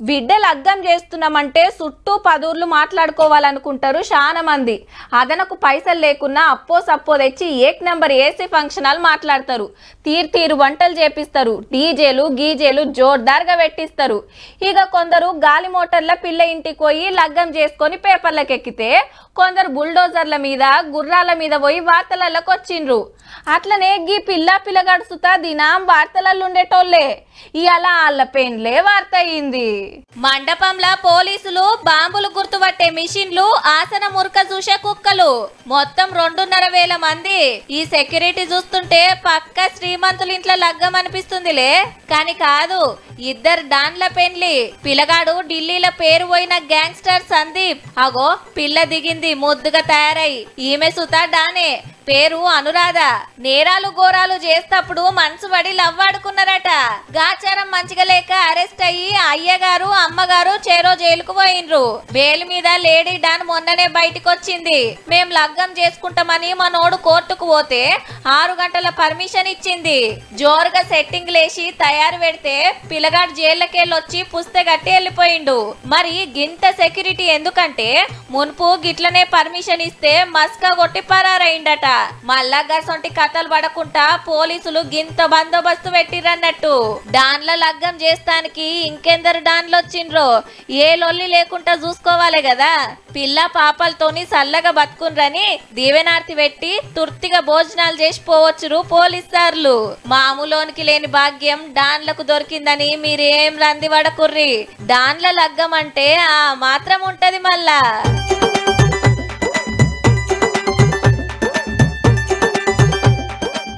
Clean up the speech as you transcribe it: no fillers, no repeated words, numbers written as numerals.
బిడ్డ లగ్గం చేస్తున్నామంటే చుట్టూ పదూర్లు మాట్లాడుకోవాలనుకుంటారు చాలా మంది. అదనకు పైసలు లేకున్నా అప్పో సప్పో తెచ్చి ఏక్ నెంబర్ ఏసీ ఫంక్షన్ హాల్ మాట్లాడతారు. తీరు వంటలు చేపిస్తారు. డీజేలు గీజేలు జోర్దార్గా పెట్టిస్తారు. ఇక కొందరు గాలి మోటార్ల పిల్ల ఇంటికి పోయి లగ్గం చేసుకొని పేపర్లకు ఎక్కితే, కొందరు బుల్డోజర్ల మీద గుర్రాల మీద పోయి వార్తలలోకి వచ్చిండ్రు. అట్లనే గీ పిల్లగాడు సుతా దినం వార్తలలో ఉండేటోళ్లే ఇవాళ వాళ్ళ పెండ్లే వార్త అయింది. మండపంలో పోలీసులు బాంబులు గుర్తుపట్టే మిషన్లు, ఆసన మురక చూసే కుక్కలు, మొత్తం 2,500 మంది. ఈ సెక్యూరిటీ చూస్తుంటే పక్క శ్రీమంతుల ఇంట్లో లగ్గం అనిపిస్తుందిలే, కానీ కాదు, ఇద్దరు డాన్ల పెండ్లి. పిల్లగాడు ఢిల్లీలో పేరు పోయిన గ్యాంగ్స్టర్ సందీప్. అగో పిల్ల దిగింది ముద్దుగా తయారై. ఈమె సుతా డానే, పేరు అనురాధ. నేరాలు ఘోరాలు చేస్తప్పుడు మనసు పడి లవ్వాడుకున్నారట. గాచారం మంచిగా లేక అరెస్ట్ అయ్యి అయ్యగారు అమ్మగారు చేరో జైలుకు పోయినరు. బెయిల్ మీద లేడీ డాన్ మొన్ననే బయటికి వచ్చింది. మేం లగ్గం చేసుకుంటామని మనోడు కోర్టుకు పోతే 6 గంటల పర్మిషన్ ఇచ్చింది. జోరుగా సెట్టింగ్ లేసి తయారు పెడితే పిల్లగాడు జైళ్ళకెళ్ళొచ్చి పుస్తే గట్టి వెళ్ళిపోయిండు. మరి గింత సెక్యూరిటీ ఎందుకంటే మున్పు గిట్లనే పర్మిషన్ ఇస్తే మస్కా కొట్టి పరారైండట. మళ్ళా గసొంటి కథలు పడకుండా పోలీసులు గింత బందోబస్తు పెట్టిరన్నట్టు. డాన్ల లగ్గం చేస్తానికి ఇంకెందరు డాన్లు వచ్చిండ్రో ఏ లొల్లి లేకుండా చూసుకోవాలి కదా. పిల్ల పాపలతోని సల్లగా బతుకున్రని దీవెనార్తి పెట్టి తుర్తిగా భోజనాలు చేసిపోవచ్చురు పోలీసార్లు. మామూలోనికి లేని భాగ్యం డాన్లకు దొరికిందని మీరేం రంది పడకుర్రి. డాన్ల లగ్గం అంటే ఆ మాత్రం ఉంటది మళ్ళా.